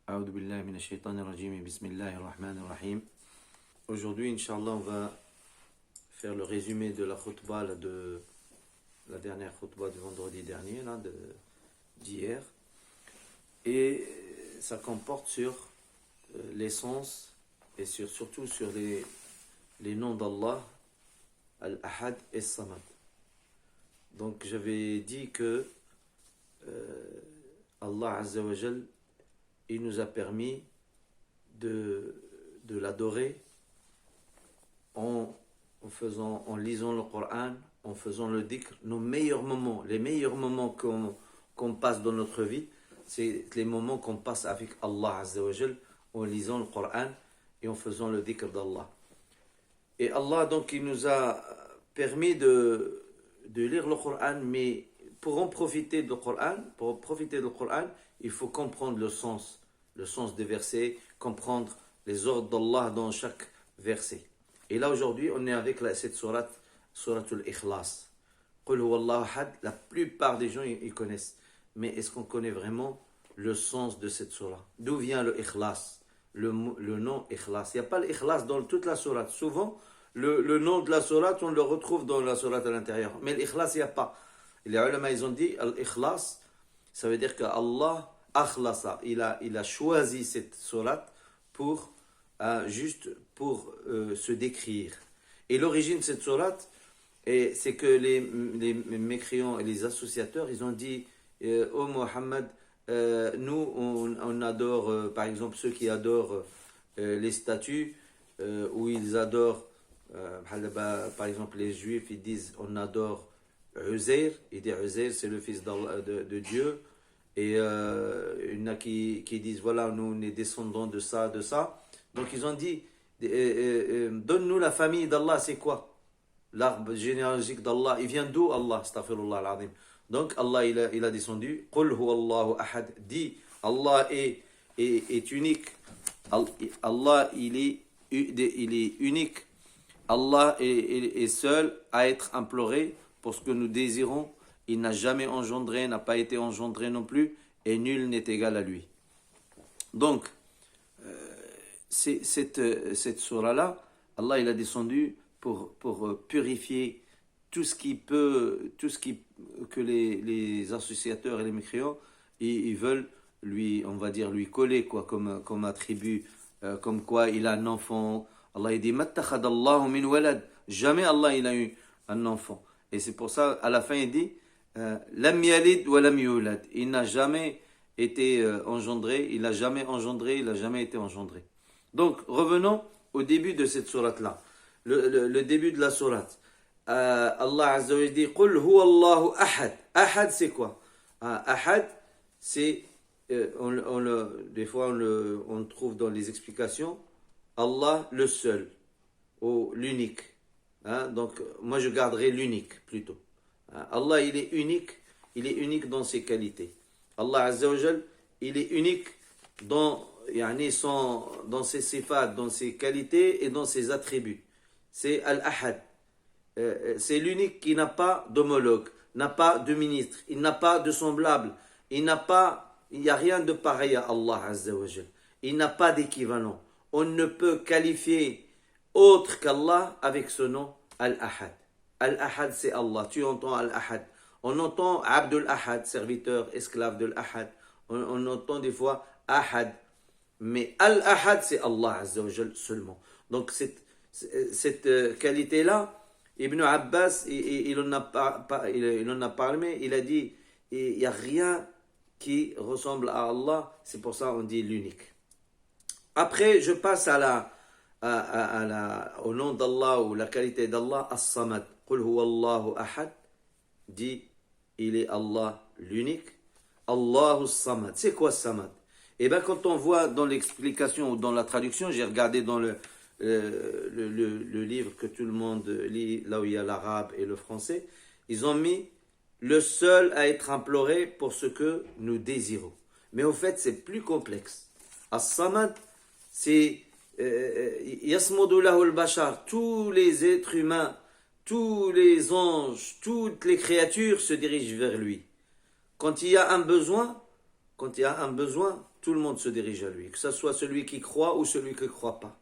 A'udhu billahi minash shaitanir rajim, bismillahir rahmanir rahim. Aujourd'hui, Inch'Allah, on va faire le résumé de la khutbah, de la dernière khutbah du vendredi dernier, d'hier. Et ça comporte sur l'essence et surtout sur les noms d'Allah, Al-Ahad et Samad. Donc j'avais dit que Allah Azza wa Jal, il nous a permis de l'adorer en lisant le Coran, en faisant le dhikr. Nos meilleurs moments, les meilleurs moments qu'on passe dans notre vie, c'est les moments qu'on passe avec Allah Azza wa Jal, en lisant le Coran et en faisant le dhikr d'Allah. Et Allah, donc, il nous a permis de lire le Coran, mais pour profiter du Coran, il faut comprendre le sens des versets, comprendre les ordres d'Allah dans chaque verset. Et là, aujourd'hui, on est avec cette sourate Al-Ikhlas. Qul huwallahu ahad, la plupart des gens, ils connaissent. Mais est-ce qu'on connaît vraiment le sens de cette sourate? D'où vient le Ikhlas, le nom Ikhlas? Il n'y a pas l'Ikhlas dans toute la sourate. Souvent, le nom de la sourate, on le retrouve dans la sourate à l'intérieur. Mais l'Ikhlas, il n'y a pas. Et les ulama, ils ont dit, Al-Ikhlas, ça veut dire que Allah akhlasa, il a choisi cette sourate juste pour se décrire. Et l'origine de cette sourate, c'est que les mécréants et les associateurs, ils ont dit, oh Mohammed, nous on adore, par exemple ceux qui adorent les statues, ou ils adorent, par exemple les juifs, ils disent on adore Uzair, ils disent Uzair c'est le fils de Dieu. Et il y en a qui disent, voilà, nous on est descendants de ça. Donc ils ont dit, donne-nous la famille d'Allah, c'est quoi? L'arbre généalogique d'Allah, il vient d'où Allah? Astaghfirullah al-azim. Donc Allah, il a descendu, Qul huwallahu ahad, dit, Allah est unique. Allah, il est unique. Allah est seul à être imploré pour ce que nous désirons. Il n'a jamais engendré, n'a pas été engendré non plus, et nul n'est égal à lui. Donc, cette surah-là, Allah il a descendu pour purifier tout ce que les associateurs et les mécréants, ils veulent lui coller quoi, comme attribut, comme quoi il a un enfant. Allah il dit, mattakhadallahu min walad. Jamais Allah il a eu un enfant. Et c'est pour ça, à la fin, il dit, Lam yalid wa lam yulad. Il n'a jamais été engendré, il n'a jamais engendré, il n'a jamais été engendré. Donc, revenons au début de cette sourate-là. Le début de la sourate. Allah Azza wa Jalla dit, Qul huwallahu ahad. Ahad, c'est quoi? Ahad, c'est, des fois on trouve dans les explications, Allah le seul, ou l'unique. Donc, moi je garderai l'unique plutôt. Allah, il est unique dans ses qualités. Allah Azza wa Jal, il est unique dans ses sifat, dans ses qualités et dans ses attributs. C'est Al-Ahad. C'est l'unique qui n'a pas d'homologue, n'a pas de ministre, il n'a pas de semblable, il n'y a rien de pareil à Allah Azza wa Jal. Il n'a pas d'équivalent. On ne peut qualifier autre qu'Allah avec ce nom Al-Ahad. Al-Ahad, c'est Allah. Tu entends Al-Ahad. On entend Abdul Ahad, serviteur, esclave de l'Ahad. On entend des fois Ahad. Mais Al-Ahad, c'est Allah Azza wa Jal seulement. Donc cette qualité-là, Ibn Abbas, il en a parlé, il a dit, il n'y a rien qui ressemble à Allah. C'est pour ça qu'on dit l'unique. Après, je passe au nom d'Allah ou la qualité d'Allah, As-Samad. Qul huwallahu ahad, dit, il est Allah l'unique. Allahu Samad. C'est quoi Samad? Eh bien, quand on voit dans l'explication ou dans la traduction, j'ai regardé dans le livre que tout le monde lit, là où il y a l'arabe et le français, ils ont mis le seul à être imploré pour ce que nous désirons. Mais au fait, c'est plus complexe. As-Samad, c'est Yasmudu lahu al-bashar, tous les êtres humains, tous les anges, toutes les créatures se dirigent vers lui. Quand il y a un besoin, tout le monde se dirige à lui, que ce soit celui qui croit ou celui qui ne croit pas.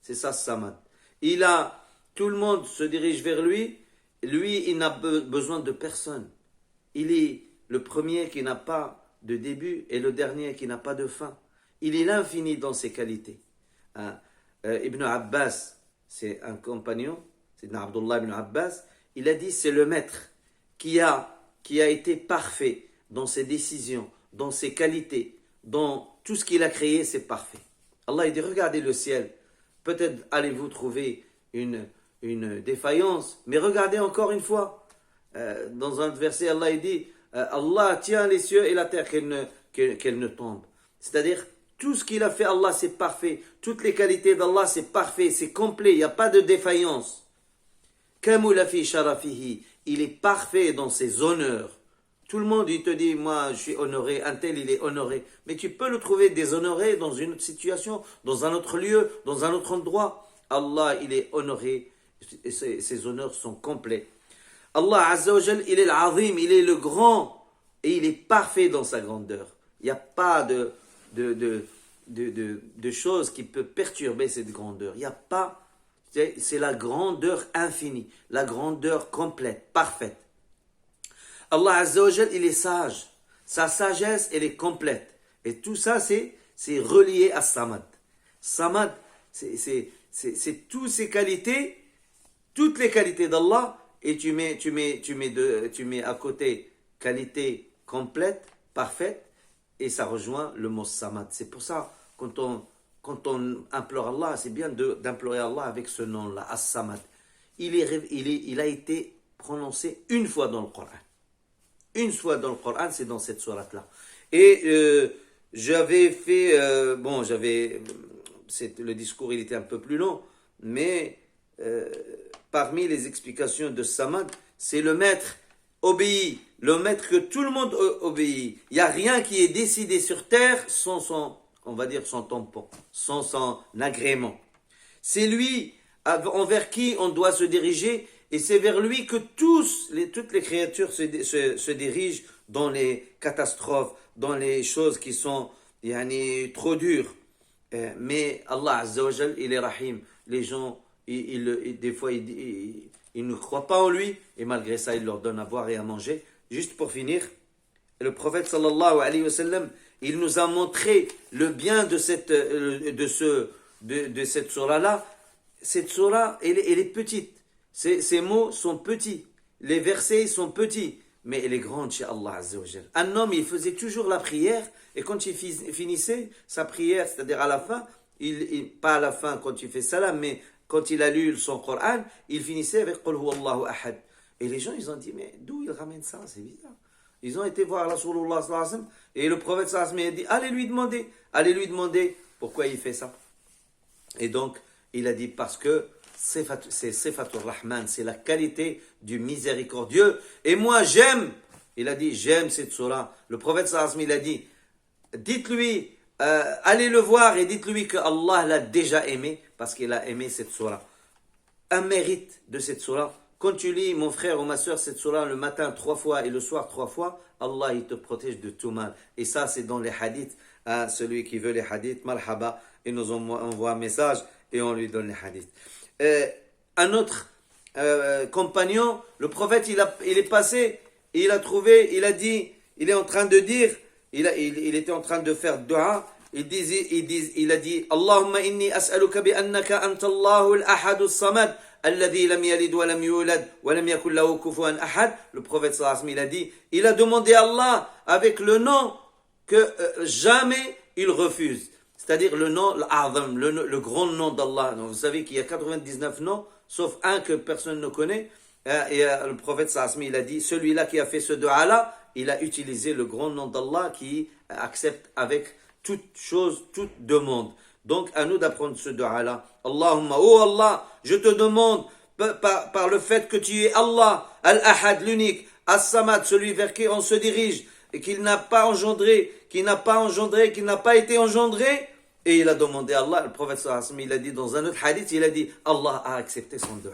C'est ça, Samad. Tout le monde se dirige vers lui, lui, il n'a besoin de personne. Il est le premier qui n'a pas de début et le dernier qui n'a pas de fin. Il est l'infini dans ses qualités. Ibn Abbas, c'est un compagnon, c'est Abdullah ibn Abbas, il a dit c'est le maître qui a été parfait dans ses décisions, dans ses qualités, dans tout ce qu'il a créé, c'est parfait. Allah il dit regardez le ciel, peut-être allez-vous trouver une défaillance, mais regardez encore une fois. Dans un verset, Allah il dit Allah tient les cieux et la terre qu'elle ne tombe. C'est-à-dire tout ce qu'il a fait, Allah, c'est parfait. Toutes les qualités d'Allah, c'est parfait, c'est complet, il n'y a pas de défaillance. Kamula fi sharafihi, il est parfait dans ses honneurs. Tout le monde, il te dit, moi, je suis honoré, un tel, il est honoré. Mais tu peux le trouver déshonoré dans une autre situation, dans un autre lieu, dans un autre endroit. Allah, il est honoré, et ses honneurs sont complets. Allah, Azza wa Jal, il est l'azim, il est le grand, et il est parfait dans sa grandeur. Il n'y a pas de choses qui peuvent perturber cette grandeur. Il n'y a pas, c'est la grandeur infinie, la grandeur complète, parfaite. Allah Azza wa Jal, il est sage. Sa sagesse, elle est complète. Et tout ça, c'est relié à Samad. Samad, c'est toutes ces qualités, toutes les qualités d'Allah, et tu mets à côté qualité complète, parfaite, et ça rejoint le mot Samad. C'est pour ça, quand on implore Allah, c'est bien d'implorer Allah avec ce nom-là, As-Samad. Il a été prononcé une fois dans le Coran. Une fois dans le Coran, c'est dans cette sourate-là. Et j'avais fait, le discours il était un peu plus long, mais parmi les explications de Samad, c'est le maître obéit, le maître que tout le monde obéit. Il n'y a rien qui est décidé sur terre sans son tampon, sans son agrément. C'est lui envers qui on doit se diriger, et c'est vers lui que toutes les créatures se dirigent dans les catastrophes, dans les choses qui sont trop dures. Mais Allah Azza wa Jal, il est Rahim. Les gens, des fois, ils ne croient pas en lui, et malgré ça, il leur donne à boire et à manger. Juste pour finir, le prophète sallallahu alayhi wa sallam, il nous a montré le bien de cette surah-là. Cette surah, elle est petite. Ces mots sont petits. Les versets sont petits. Mais elle est grande chez Allah Azza wa Jal. Un homme, il faisait toujours la prière, et quand il finissait sa prière, c'est-à-dire à la fin, pas à la fin quand il fait salam, mais quand il a lu son Coran, il finissait avec Qul huwallahu ahad. Et les gens, ils ont dit, mais d'où il ramène ça? C'est bizarre. Ils ont été voir Rasulullah sallallahu alayhi wa sallam, et le prophète sallallahu alayhi wa sallam a dit, allez lui demander pourquoi il fait ça. Et donc, il a dit, parce que c'est Sifatur Rahman, c'est la qualité du miséricordieux. Et moi, j'aime cette surah. Le prophète sallallahu alayhi wa sallam, il a dit, dites-lui, allez le voir et dites-lui que Allah l'a déjà aimé, parce qu'il a aimé cette surah. Un mérite de cette surah, quand tu lis, mon frère ou ma soeur, cette surah le matin 3 fois et le soir 3 fois, Allah il te protège de tout mal. Et ça, c'est dans les hadiths. Celui qui veut les hadiths, marhaba, il nous envoie un message et on lui donne les hadiths. Un autre compagnon, le prophète, il est passé, et il a trouvé, il a dit, il est en train de dire, il était en train de faire dua, il a dit, Allahumma inni as'aluka bi annaka anta Allahu al-ahad as-samad, alladhi lam yalid wa lam yulad wa lam yakul lahu kufuwan ahad. Le prophète sallallahu alayhi wa sallam, il a demandé à Allah avec le nom que jamais il refuse. C'est-à-dire le nom, l'Azam, le grand nom d'Allah. Vous savez qu'il y a 99 noms, sauf un que personne ne connaît. Et le prophète sallallahu alayhi wa sallam, il a dit, celui-là qui a fait ce dua-là, il a utilisé le grand nom d'Allah qui accepte avec toute chose, toute demande. Donc, à nous d'apprendre ce dua-là. Allahumma, oh Allah, je te demande, par le fait que tu es Allah, Al-Ahad, l'unique, As-Samad, celui vers qui on se dirige, et qu'il n'a pas engendré, qui n'a pas été engendré, et il a demandé à Allah, le prophète sallallahu alayhi wa sallam, il a dit dans un autre hadith, il a dit, Allah a accepté son dua.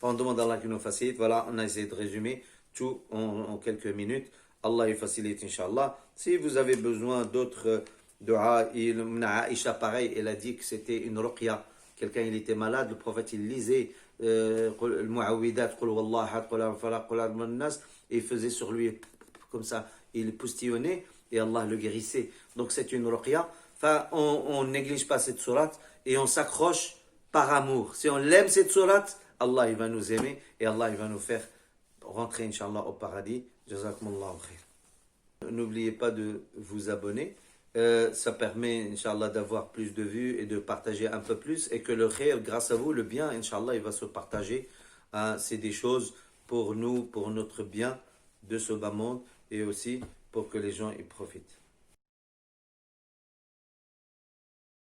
Enfin, on demande à Allah qu'il nous facilite. Voilà, on a essayé de résumer tout en quelques minutes. Allah il facilite, Inch'Allah. Si vous avez besoin d'autres Dua, Aïcha, pareil, elle a dit que c'était une ruqya. Quelqu'un, il était malade, le prophète, il lisait le mu'awwidat, qul huwallahu ahad, qul huwal falaq, qul huwal nas, et il faisait sur lui comme ça. Il poustillonnait et Allah le guérissait. Donc c'est une ruqya. Enfin, on néglige pas cette sourate et on s'accroche par amour. Si on l'aime cette sourate, Allah il va nous aimer et Allah il va nous faire rentrer, Inch'Allah, au paradis. Jazakumullahu khair. N'oubliez pas de vous abonner. Ça permet, Inch'Allah, d'avoir plus de vues et de partager un peu plus. Et que le khair, grâce à vous, le bien, Inch'Allah, il va se partager. C'est des choses pour nous, pour notre bien de ce bas monde et aussi pour que les gens y profitent.